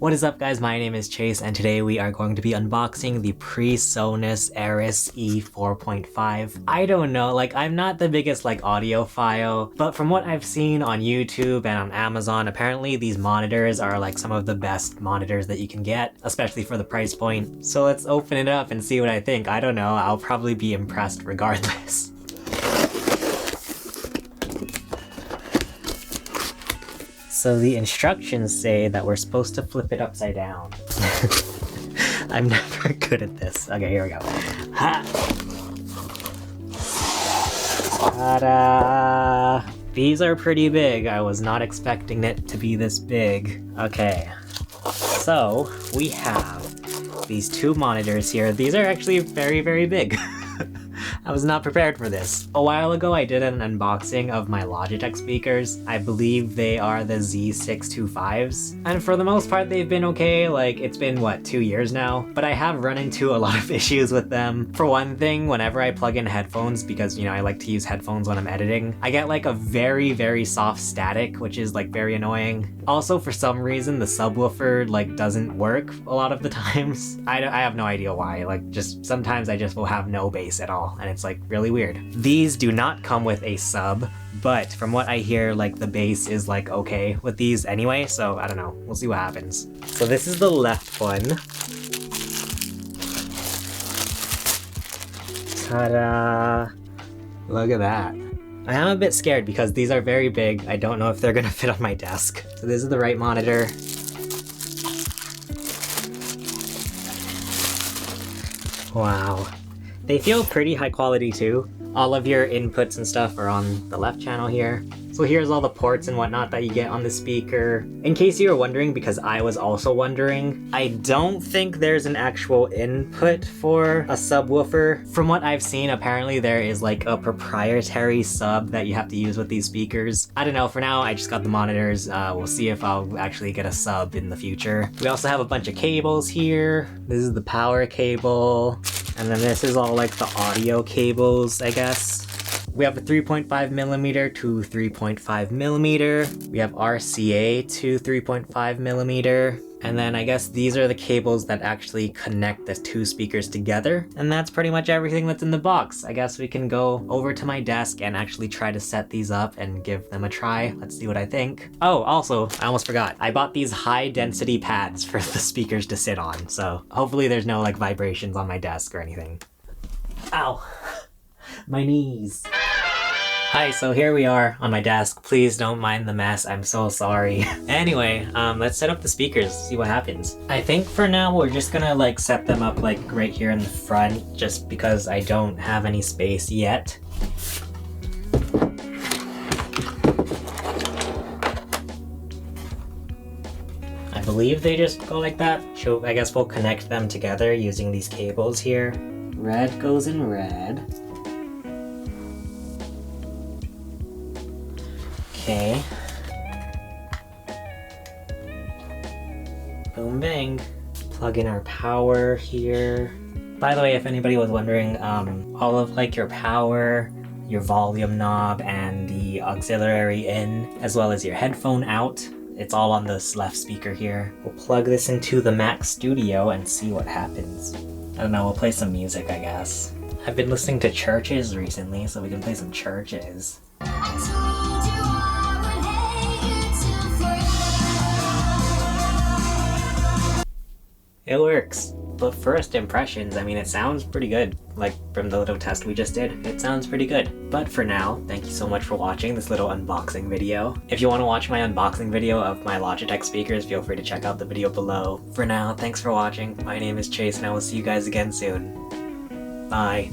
What is up guys, my name is Chase and today we are going to be unboxing the PreSonus Eris E4.5. I don't know, I'm not the biggest audiophile, but from what I've seen on YouTube and on Amazon, apparently these monitors are some of the best monitors that you can get, especially for the price point. So let's open it up and see what I think. I don't know, I'll probably be impressed regardless. So the instructions say that we're supposed to flip it upside down. I'm never good at this. Okay, here we go. Ha! Ta-da! These are pretty big. I was not expecting it to be this big. Okay, so we have these two monitors here. These are actually very, very big. I was not prepared for this. A while ago I did an unboxing of my Logitech speakers. I believe they are the Z625s. And for the most part they've been okay, it's been what, 2 years now? But I have run into a lot of issues with them. For one thing, whenever I plug in headphones, because I like to use headphones when I'm editing, I get a very, very soft static, which is very annoying. Also, for some reason the subwoofer doesn't work a lot of the times. I have no idea why. Just sometimes I just will have no bass at all, and it's really weird. These do not come with a sub, but from what I hear, the bass is okay with these anyway, so I don't know. We'll see what happens. So this is the left one. Ta-da! Look at that. I am a bit scared because these are very big. I don't know if they're gonna fit on my desk. So this is the right monitor. Wow. They feel pretty high quality too. All of your inputs and stuff are on the left channel here. So here's all the ports and whatnot that you get on the speaker. In case you were wondering, because I was also wondering, I don't think there's an actual input for a subwoofer. From what I've seen, apparently there is a proprietary sub that you have to use with these speakers. I don't know, for now I just got the monitors. We'll see if I'll actually get a sub in the future. We also have a bunch of cables here. This is the power cable. And then this is all the audio cables, I guess. We have a 3.5mm to 3.5mm. We have RCA to 3.5mm. And then I guess these are the cables that actually connect the two speakers together. And that's pretty much everything that's in the box. I guess we can go over to my desk and actually try to set these up and give them a try. Let's see what I think. Oh, also, I almost forgot. I bought these high density pads for the speakers to sit on. So hopefully there's no vibrations on my desk or anything. Ow, my knees. Hi, so here we are on my desk. Please don't mind the mess, I'm so sorry. Anyway, let's set up the speakers, see what happens. I think for now we're just gonna set them up right here in the front, just because I don't have any space yet. I believe they just go like that. So I guess we'll connect them together using these cables here. Red goes in red. Okay. Boom bang. Plug in our power here. By the way, if anybody was wondering, all of your power, your volume knob, and the auxiliary in, as well as your headphone out, it's all on this left speaker here. We'll plug this into the Mac Studio and see what happens. I don't know, we'll play some music, I guess. I've been listening to Churches recently, so we can play some Churches. It works. But first impressions, I mean, it sounds pretty good. From the little test we just did, it sounds pretty good. But for now, thank you so much for watching this little unboxing video. If you want to watch my unboxing video of my Logitech speakers, feel free to check out the video below. For now, thanks for watching. My name is Chase and I will see you guys again soon. Bye.